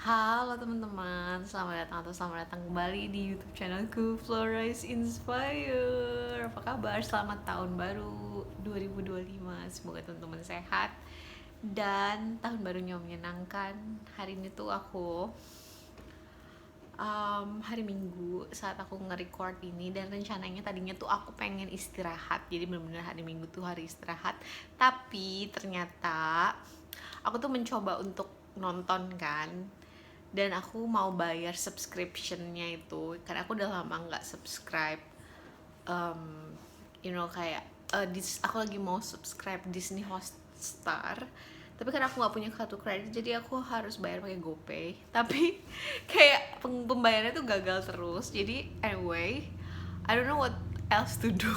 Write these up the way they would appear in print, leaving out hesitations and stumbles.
Halo teman-teman, selamat datang kembali di YouTube channelku Flores Inspire. Apa kabar? Selamat tahun baru 2025. Semoga teman-teman sehat dan tahun barunya menyenangkan. Hari ini tuh aku hari Minggu saat aku nge-record ini, dan rencananya tadinya tuh aku pengen istirahat. Jadi bener-bener hari Minggu tuh hari istirahat. Tapi ternyata aku tuh mencoba untuk nonton kan, dan aku mau bayar subscriptionnya itu karena aku udah lama nggak subscribe. um, kayak aku lagi mau subscribe Disney Hotstar, tapi karena aku nggak punya kartu kredit jadi aku harus bayar pakai GoPay. Tapi kayak pembayarannya tuh gagal terus. Jadi anyway, I don't know what else to do.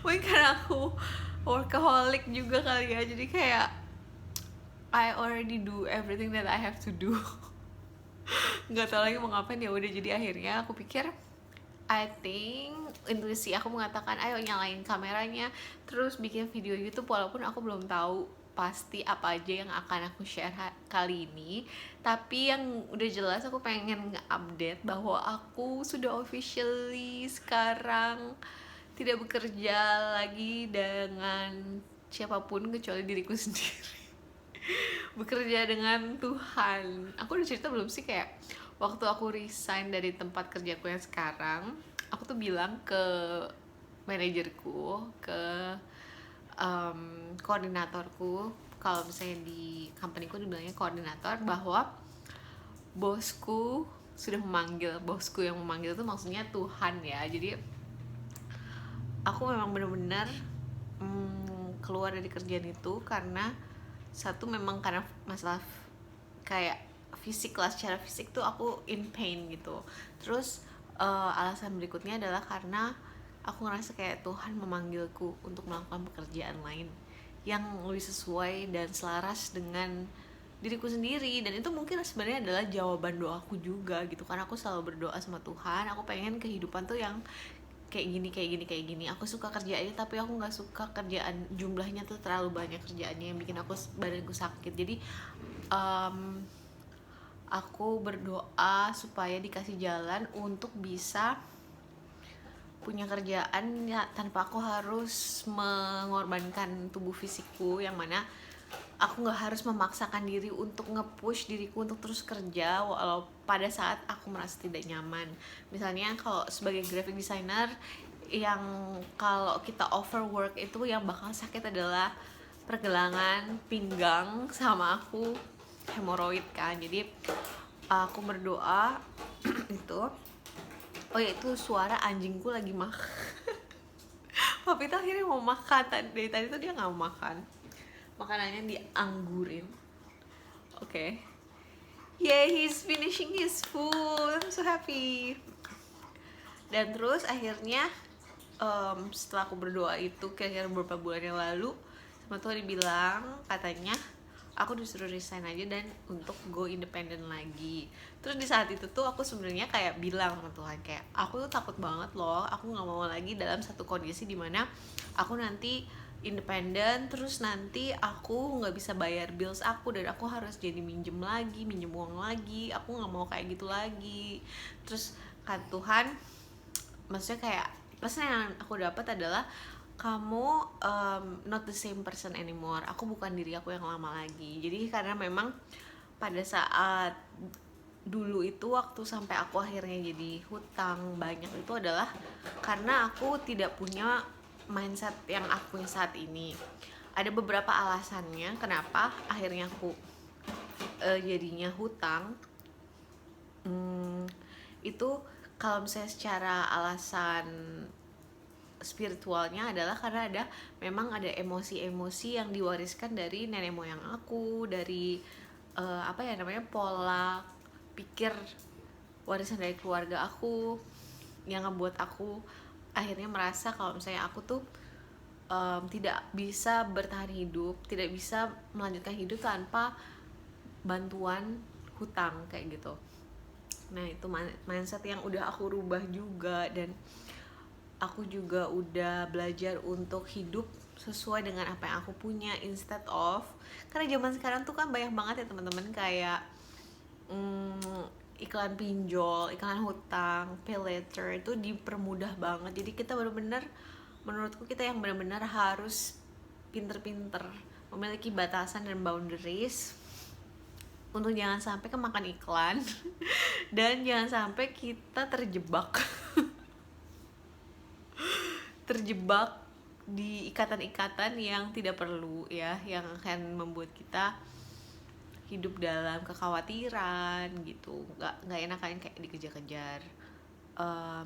Mungkin karena aku workaholic juga kali ya, jadi kayak I already do everything that I have to do. Nggak tahu lagi mau ngapain. Ya udah, jadi akhirnya aku pikir, I think intuisi aku mengatakan ayo nyalain kameranya terus bikin video YouTube, walaupun aku belum tahu pasti apa aja yang akan aku share kali ini. Tapi yang udah jelas aku pengen nge-update bahwa aku sudah officially sekarang tidak bekerja lagi dengan siapapun kecuali diriku sendiri. Bekerja dengan Tuhan. Aku udah cerita belum sih, kayak waktu aku resign dari tempat kerjaku yang sekarang, aku tuh bilang ke manajerku, ke koordinatorku, kalau misalnya di companyku dibilangnya koordinator, bahwa bosku yang memanggil itu maksudnya Tuhan ya. Jadi aku memang bener-bener keluar dari kerjaan itu karena satu, memang karena masalah kayak fisik lah, secara fisik tuh aku in pain gitu. Terus alasan berikutnya adalah karena aku ngerasa kayak Tuhan memanggilku untuk melakukan pekerjaan lain yang lebih sesuai dan selaras dengan diriku sendiri. Dan itu mungkin sebenarnya adalah jawaban doaku juga gitu, karena aku selalu berdoa sama Tuhan, aku pengen kehidupan tuh yang kayak gini. Aku suka kerjaannya, tapi aku nggak suka kerjaan jumlahnya tuh terlalu banyak, kerjaannya yang bikin badanku sakit. Jadi aku berdoa supaya dikasih jalan untuk bisa punya kerjaan ya, tanpa aku harus mengorbankan tubuh fisikku, yang mana aku nggak harus memaksakan diri untuk nge-push diriku untuk terus kerja walau pada saat aku merasa tidak nyaman. Misalnya kalau sebagai graphic designer, yang kalau kita overwork itu yang bakal sakit adalah pergelangan pinggang sama aku hemoroid kan. Jadi aku berdoa itu. Oh ya, itu suara anjingku lagi makan. Papi tuh akhirnya mau makan, dari tadi tuh dia nggak mau makan, makanannya dianggurin. Oke, okay. Yeah, he's finishing his food. I'm so happy. Dan terus akhirnya setelah aku berdoa itu kira-kira beberapa bulan yang lalu, sama Tuhan dibilang katanya aku disuruh resign aja dan untuk go independent lagi. Terus di saat itu tuh aku sebenarnya kayak bilang sama Tuhan, kayak aku tuh takut banget loh, aku nggak mau lagi dalam satu kondisi dimana aku nanti independen terus nanti aku nggak bisa bayar bills aku dan aku harus jadi minjem uang lagi. Aku nggak mau kayak gitu lagi. Terus kan Tuhan, maksudnya kayak pesan yang aku dapat adalah kamu not the same person anymore. Aku bukan diri aku yang lama lagi. Jadi karena memang pada saat dulu itu, waktu sampai aku akhirnya jadi hutang banyak, itu adalah karena aku tidak punya mindset yang aku punya saat ini. Ada beberapa alasannya kenapa akhirnya aku jadinya hutang. Itu kalau misalnya secara alasan spiritualnya adalah karena memang ada emosi-emosi yang diwariskan dari nenek moyang aku, dari pola pikir warisan dari keluarga aku, yang ngebuat aku akhirnya merasa kalau misalnya aku tuh tidak bisa bertahan hidup, tidak bisa melanjutkan hidup tanpa bantuan hutang kayak gitu. Nah, itu mindset yang udah aku rubah juga, dan aku juga udah belajar untuk hidup sesuai dengan apa yang aku punya, instead of, karena zaman sekarang tuh kan banyak banget ya teman-teman, kayak iklan pinjol, iklan hutang, pay later itu dipermudah banget. Jadi kita benar-benar, menurutku kita yang benar-benar harus pinter-pinter memiliki batasan dan boundaries untuk jangan sampai kemakan iklan dan jangan sampai kita terjebak terjebak di ikatan-ikatan yang tidak perlu ya, yang akan membuat kita hidup dalam kekhawatiran gitu, nggak enakan kayak dikejar-kejar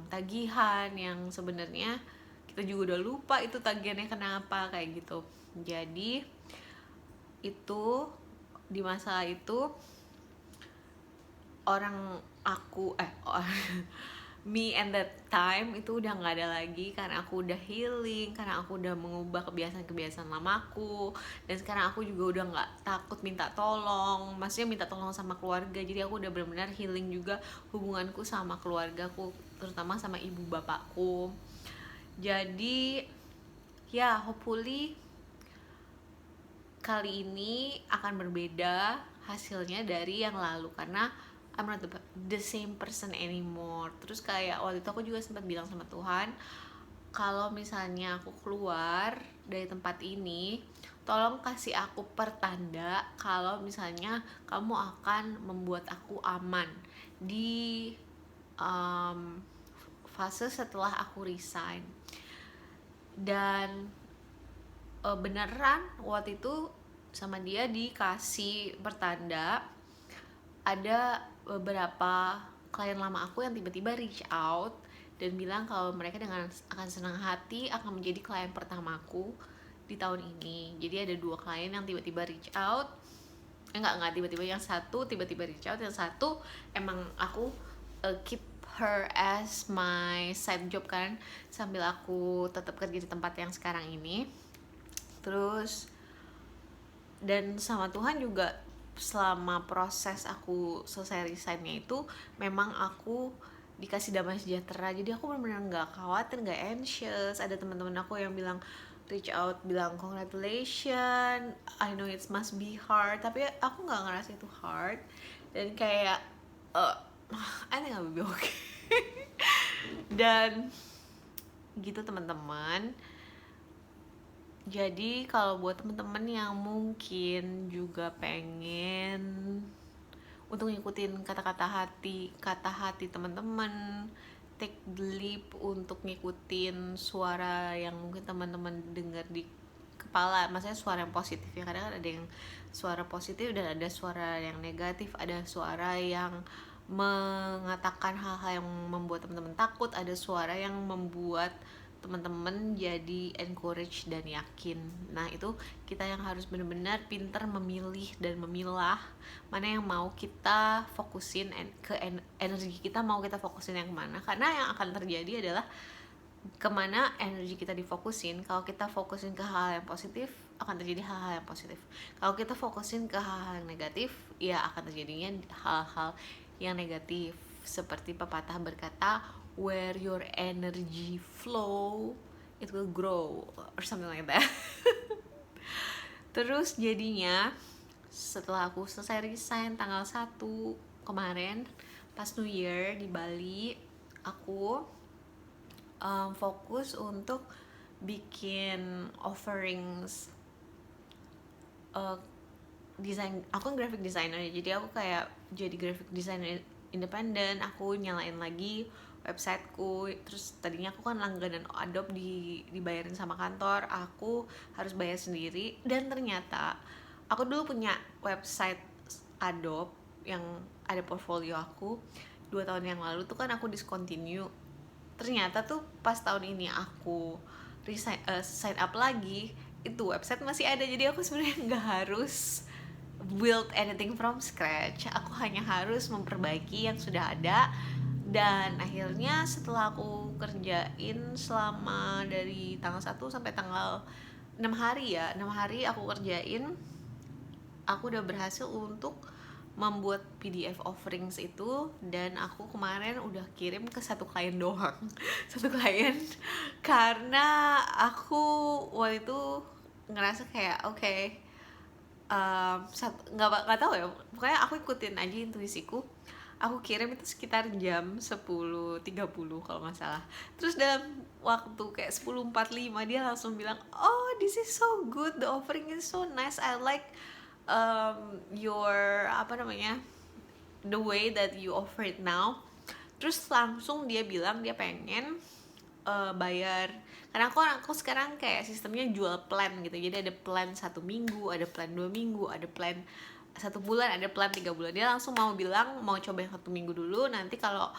tagihan yang sebenarnya kita juga udah lupa itu tagihannya kenapa kayak gitu. Jadi itu di masa itu me and that time itu udah nggak ada lagi karena aku udah healing, karena aku udah mengubah kebiasaan-kebiasaan lamaku, dan sekarang aku juga udah nggak takut minta tolong, maksudnya minta tolong sama keluarga. Jadi aku udah benar-benar healing juga hubunganku sama keluargaku, terutama sama ibu bapakku. Jadi ya hopefully kali ini akan berbeda hasilnya dari yang lalu, karena I'm not the same person anymore. Terus kayak waktu itu aku juga sempat bilang sama Tuhan, kalau misalnya aku keluar dari tempat ini, tolong kasih aku pertanda kalau misalnya kamu akan membuat aku aman di fase setelah aku resign. Dan beneran waktu itu sama dia dikasih pertanda. Ada beberapa klien lama aku yang tiba-tiba reach out dan bilang kalau mereka dengan akan senang hati akan menjadi klien pertamaku di tahun ini. Jadi ada 2 klien yang tiba-tiba reach out. Enggak tiba-tiba, yang satu tiba-tiba reach out, yang satu emang aku keep her as my side job kan, sambil aku tetap kerja di tempat yang sekarang ini. Terus dan sama Tuhan juga, selama proses aku selesai resignnya itu memang aku dikasih damai sejahtera. Jadi aku benar-benar nggak khawatir, nggak anxious. Ada teman-teman aku yang bilang reach out, bilang congratulations, I know it must be hard, tapi aku nggak ngerasa itu hard. Dan kayak I think I will be okay. Dan gitu teman-teman. Jadi kalau buat teman-teman yang mungkin juga pengen untuk ngikutin kata hati teman-teman, take the leap untuk ngikutin suara yang mungkin teman-teman dengar di kepala, maksudnya suara yang positif ya. Kadang ada yang suara positif dan ada suara yang negatif, ada suara yang mengatakan hal-hal yang membuat teman-teman takut, ada suara yang membuat teman-teman jadi encourage dan yakin. Nah itu kita yang harus benar-benar pintar memilih dan memilah mana yang mau kita fokusin ke energi kita, mau kita fokusin yang mana. Karena yang akan terjadi adalah kemana energi kita difokusin. Kalau kita fokusin ke hal yang positif, akan terjadi hal-hal yang positif. Kalau kita fokusin ke hal-hal yang negatif, ya akan terjadinya hal-hal yang negatif. Seperti pepatah berkata, where your energy flow, it will grow, or something like that. Terus jadinya setelah aku selesai resign tanggal 1 kemarin, pas New Year di Bali, aku fokus untuk bikin offerings desain. Aku graphic designer, jadi aku kayak jadi graphic designer independen. Aku nyalain lagi websiteku. Terus tadinya aku kan langganan Adobe dibayarin sama kantor, aku harus bayar sendiri. Dan ternyata aku dulu punya website Adobe yang ada portfolio aku 2 tahun yang lalu tuh kan aku discontinue. Ternyata tuh pas tahun ini aku sign up lagi, itu website masih ada. Jadi aku sebenarnya nggak harus build anything from scratch, aku hanya harus memperbaiki yang sudah ada. Dan akhirnya setelah aku kerjain selama dari tanggal 1 sampai tanggal 6 hari ya, 6 hari aku kerjain, aku udah berhasil untuk membuat PDF offerings itu. Dan aku kemarin udah kirim ke 1 klien doang. 1 klien, karena aku waktu itu ngerasa kayak okay, nggak tahu ya, pokoknya aku ikutin aja intuisiku. Aku kirim itu sekitar jam 10.30 kalau nggak salah. Terus dalam waktu kayak 10.45 dia langsung bilang, oh this is so good, the offering is so nice, I like your apa namanya, the way that you offer it now. Terus langsung dia bilang dia pengen bayar, karena aku sekarang kayak sistemnya jual plan gitu. Jadi ada plan 1 minggu, ada plan 2 minggu, ada plan 1 bulan, ada plan 3 bulan. Dia langsung mau bilang mau coba yang 1 minggu dulu, nanti kalau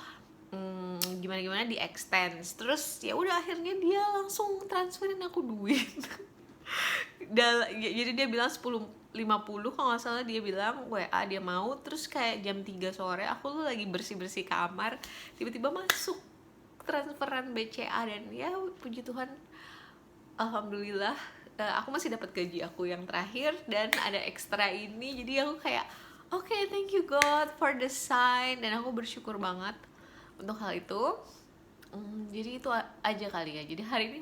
gimana di extend. Terus ya udah, akhirnya dia langsung transferin aku duit. Jadi dia bilang 10.50 kalau nggak salah, dia bilang WA dia mau. Terus kayak jam 3 sore aku tuh lagi bersih kamar, tiba-tiba masuk transferan BCA. Dan ya puji Tuhan, alhamdulillah, aku masih dapat gaji aku yang terakhir dan ada ekstra ini. Jadi aku kayak okay, thank you God for the sign, dan aku bersyukur banget untuk hal itu. Jadi itu aja kali ya. Jadi hari ini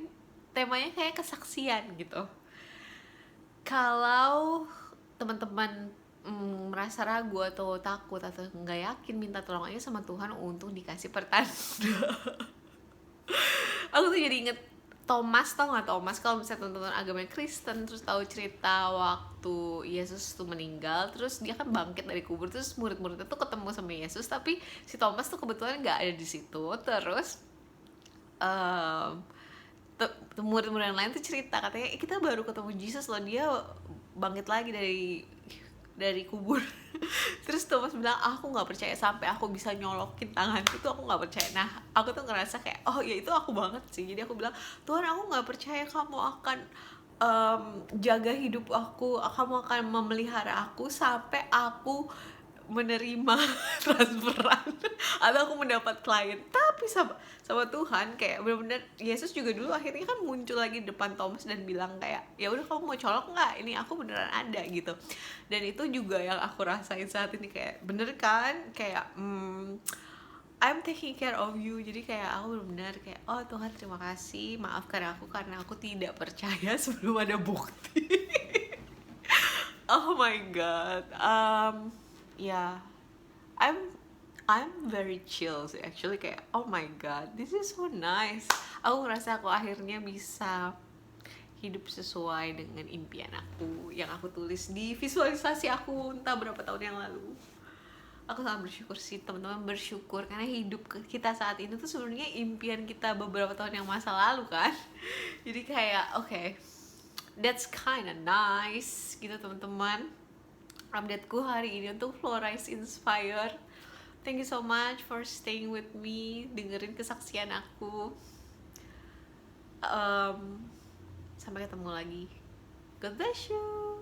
temanya kayak kesaksian gitu. Kalau teman-teman merasa ragu atau takut atau nggak yakin, minta tolong aja sama Tuhan untuk dikasih pertanda. Aku tuh jadi inget Thomas, tau gak Thomas? Kalau misalnya teman-teman agama Kristen terus tahu cerita waktu Yesus tuh meninggal, terus dia kan bangkit dari kubur, terus murid-muridnya tuh ketemu sama Yesus, tapi si Thomas tuh kebetulan nggak ada di situ. Terus murid-murid yang lain tuh cerita, katanya kita baru ketemu Yesus loh, dia bangkit lagi dari kubur. Terus Thomas bilang, aku nggak percaya sampai aku bisa nyolokin tanganku tuh, aku nggak percaya. Nah aku tuh ngerasa kayak oh ya itu aku banget sih. Jadi aku bilang, Tuhan aku nggak percaya kamu akan jaga hidup aku, kamu akan memelihara aku sampai aku menerima transferan atau aku mendapat klien. Tapi sama Tuhan kayak benar-benar, Yesus juga dulu akhirnya kan muncul lagi di depan Thomas dan bilang kayak ya udah kamu mau colok nggak, ini aku beneran ada gitu. Dan itu juga yang aku rasain saat ini, kayak bener kan, kayak I'm taking care of you. Jadi kayak aku benar-benar kayak oh Tuhan terima kasih, maafkan aku karena aku tidak percaya sebelum ada bukti. Oh my God. Yeah, I'm very chill sih actually, kayak oh my God, this is so nice. Aku ngerasa aku akhirnya bisa hidup sesuai dengan impian aku yang aku tulis di visualisasi aku entah berapa tahun yang lalu. Aku sangat bersyukur sih, teman-teman bersyukur karena hidup kita saat ini tuh sebenarnya impian kita beberapa tahun yang masa lalu kan. Jadi kayak okay, that's kinda nice gitu teman-teman. Updateku hari ini untuk Florize Inspire. Thank you so much for staying with me, dengerin kesaksian aku. Sampai ketemu lagi. God bless you.